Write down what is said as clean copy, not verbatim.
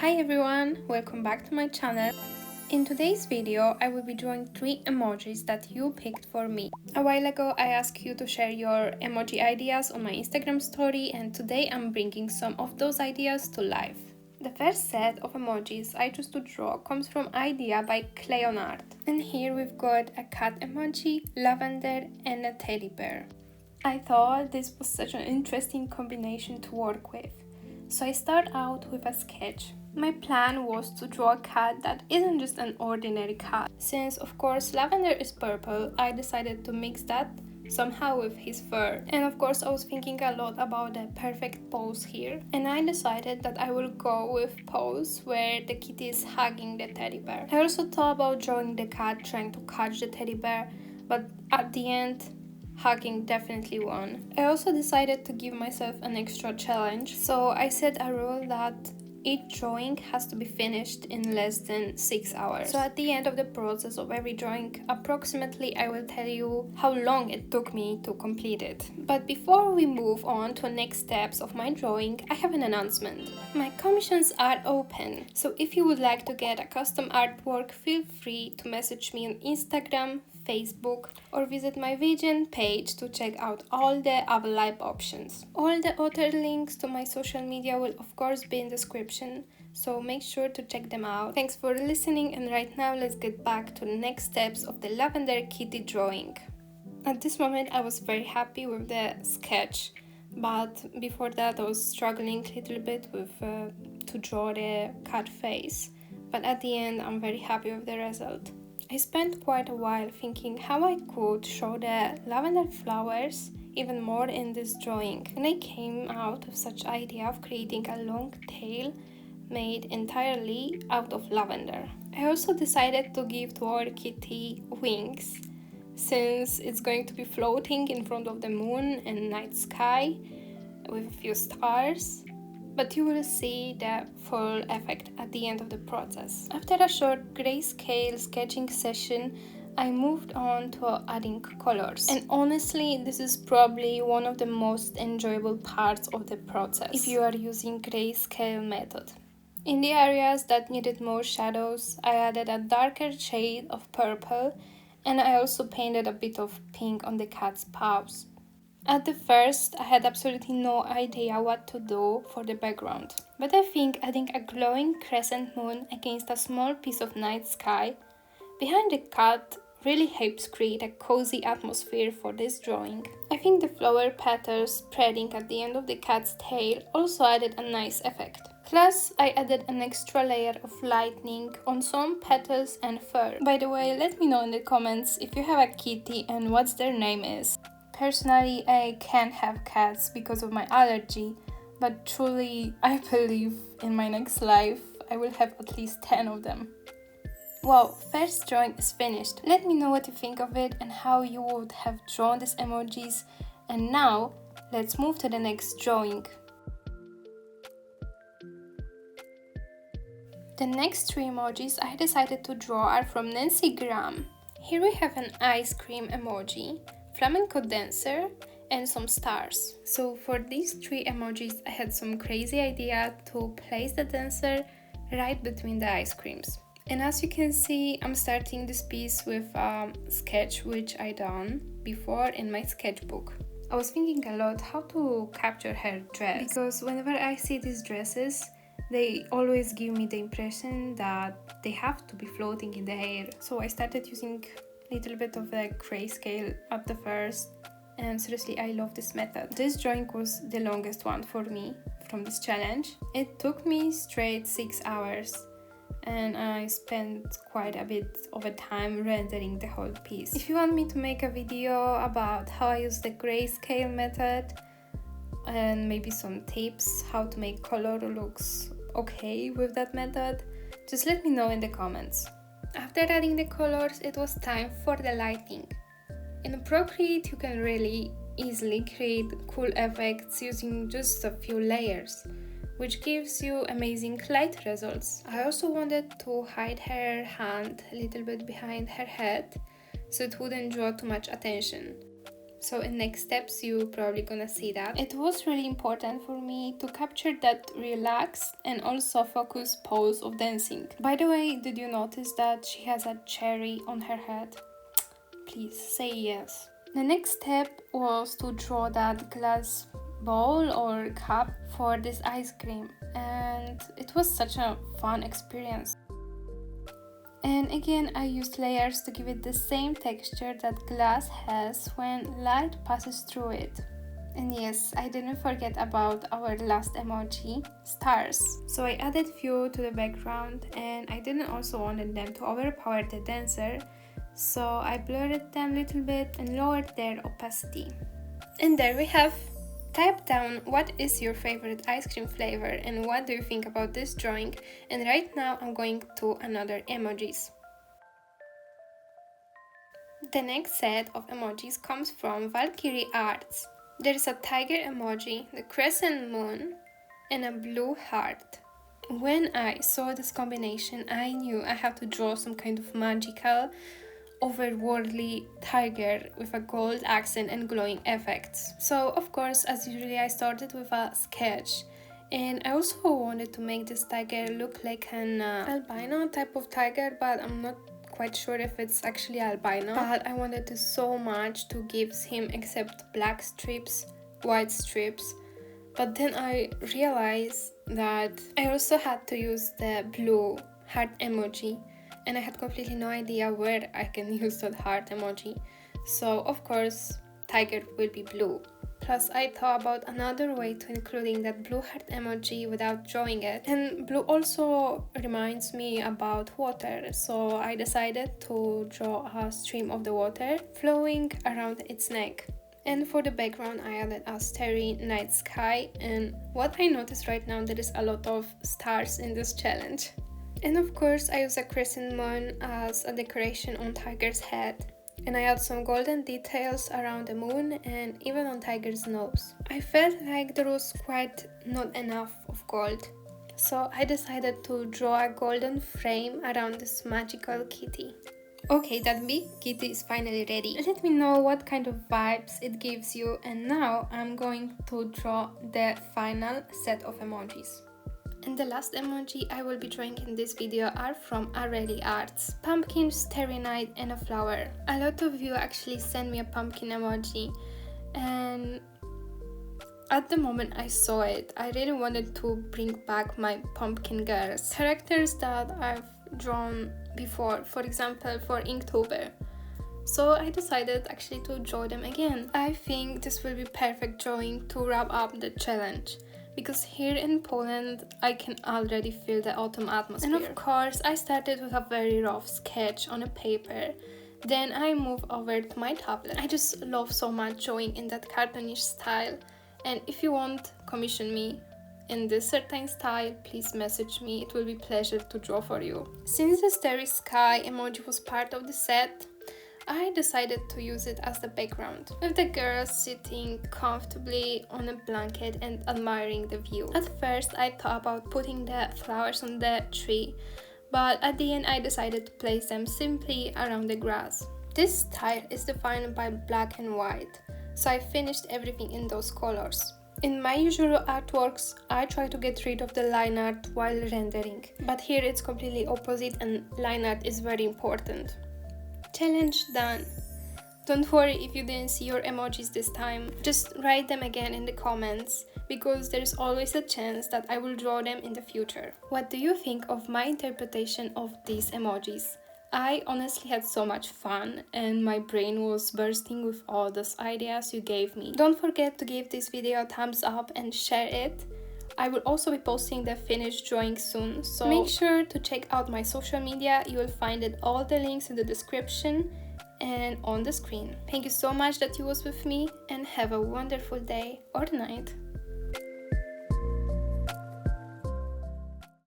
Hi everyone, welcome back to my channel. In today's video, I will be drawing 3 emojis that you picked for me. A while ago, I asked you to share your emoji ideas on my Instagram story, and today I'm bringing some of those ideas to life. The first set of emojis I chose to draw comes from Idea by Clay on Art. And here we've got a cat emoji, lavender, and a teddy bear. I thought this was such an interesting combination to work with. So I start out with a sketch. My plan was to draw a cat that isn't just an ordinary cat. Since of course lavender is purple, I decided to mix that somehow with his fur. And of course I was thinking a lot about the perfect pose here. And I decided that I will go with pose where the kitty is hugging the teddy bear. I also thought about drawing the cat trying to catch the teddy bear, but at the end hugging definitely won. I also decided to give myself an extra challenge, so I set a rule that each drawing has to be finished in less than 6 hours. So at the end of the process of every drawing, approximately I will tell you how long it took me to complete it. But before we move on to the next steps of my drawing, I have an announcement. My commissions are open, so if you would like to get a custom artwork, feel free to message me on Instagram, Facebook, or visit my Vision page to check out all the available options. All the other links to my social media will of course be in the description, so make sure to check them out. Thanks for listening, and right now let's get back to the next steps of the lavender kitty drawing. At this moment I was very happy with the sketch, but before that I was struggling a little bit with to draw the cat face, but at the end I'm very happy with the result. I spent quite a while thinking how I could show the lavender flowers even more in this drawing, and I came out with such idea of creating a long tail made entirely out of lavender. I also decided to give to our kitty wings, since it's going to be floating in front of the moon and night sky with a few stars. But you will see the full effect at the end of the process. After a short grayscale sketching session, I moved on to adding colors. And honestly, this is probably one of the most enjoyable parts of the process if you are using grayscale method. In the areas that needed more shadows, I added a darker shade of purple, and I also painted a bit of pink on the cat's paws. At the first, I had absolutely no idea what to do for the background, but I think adding a glowing crescent moon against a small piece of night sky behind the cat really helps create a cozy atmosphere for this drawing. I think the flower petals spreading at the end of the cat's tail also added a nice effect. Plus, I added an extra layer of lightning on some petals and fur. By the way, let me know in the comments if you have a kitty and what their name is. Personally, I can't have cats because of my allergy, but truly, I believe in my next life I will have at least 10 of them. Wow, first drawing is finished. Let me know what you think of it and how you would have drawn these emojis. And now, let's move to the next drawing. The next 3 emojis I decided to draw are from Nancy Graham. Here we have an ice cream emoji, flamenco dancer, and some stars. So for these 3 emojis I had some crazy idea to place the dancer right between the ice creams. And as you can see, I'm starting this piece with a sketch which I done before in my sketchbook. I was thinking a lot how to capture her dress, because whenever I see these dresses, they always give me the impression that they have to be floating in the air. So I started using little bit of the grayscale at the first, and seriously I love this method. This drawing was the longest one for me from this challenge. It took me straight 6 hours, and I spent quite a bit of a time rendering the whole piece. If you want me to make a video about how I use the grayscale method and maybe some tips how to make color looks okay with that method, just let me know in the comments. After adding the colors, it was time for the lighting. In Procreate, you can really easily create cool effects using just a few layers, which gives you amazing light results. I also wanted to hide her hand a little bit behind her head, so it wouldn't draw too much attention. So in next steps you're probably gonna see that. It was really important for me to capture that relaxed and also focused pose of dancing. By the way, did you notice that she has a cherry on her head? Please say yes. The next step was to draw that glass bowl or cup for this ice cream, and it was such a fun experience. And again, I used layers to give it the same texture that glass has when light passes through it. And yes, I didn't forget about our last emoji, stars. So I added few to the background, and I didn't also want them to overpower the dancer, so I blurred them a little bit and lowered their opacity. And there we have. Type down what is your favorite ice cream flavor and what do you think about this drawing, and right now I'm going to another emojis. The next set of emojis comes from Valkyrie Arts. There is a tiger emoji, the crescent moon, and a blue heart. When I saw this combination, I knew I had to draw some kind of magical, overworldly tiger with a gold accent and glowing effects. So of course, as usually, I started with a sketch, and I also wanted to make this tiger look like an albino type of tiger, but I'm not quite sure if it's actually albino. But I wanted this so much to give him except black strips, white strips. But then I realized that I also had to use the blue heart emoji, and I had completely no idea where I can use that heart emoji. So of course, tiger will be blue. Plus I thought about another way to including that blue heart emoji without drawing it. And blue also reminds me about water, so I decided to draw a stream of the water flowing around its neck. And for the background, I added a starry night sky, and what I noticed right now, there is a lot of stars in this challenge. And of course, I use a crescent moon as a decoration on tiger's head. And I add some golden details around the moon and even on tiger's nose. I felt like there was quite not enough of gold, so I decided to draw a golden frame around this magical kitty. Okay, that big kitty is finally ready. Let me know what kind of vibes it gives you, and now I'm going to draw the final set of emojis. And the last emoji I will be drawing in this video are from Hellloo Arts. Pumpkin, starry night, and a flower. A lot of you actually sent me a pumpkin emoji, and at the moment I saw it, I really wanted to bring back my pumpkin girls. Characters that I've drawn before, for example for Inktober. So I decided actually to draw them again. I think this will be perfect drawing to wrap up the challenge, because here in Poland I can already feel the autumn atmosphere. And of course I started with a very rough sketch on a paper, then I moved over to my tablet. I just love so much drawing in that cartoonish style, and if you want commission me in this certain style, please message me, it will be a pleasure to draw for you. Since the starry sky emoji was part of the set, I decided to use it as the background, with the girls sitting comfortably on a blanket and admiring the view. At first I thought about putting the flowers on the tree, but at the end I decided to place them simply around the grass. This style is defined by black and white, so I finished everything in those colors. In my usual artworks, I try to get rid of the line art while rendering, but here it's completely opposite and line art is very important. Challenge done. Don't worry if you didn't see your emojis this time, just write them again in the comments, because there's always a chance that I will draw them in the future. What do you think of my interpretation of these emojis? I honestly had so much fun and my brain was bursting with all those ideas you gave me. Don't forget to give this video a thumbs up and share it. I will also be posting the finished drawing soon, so make sure to check out my social media. You will find all the links in the description and on the screen. Thank you so much that you was with me, and have a wonderful day or night.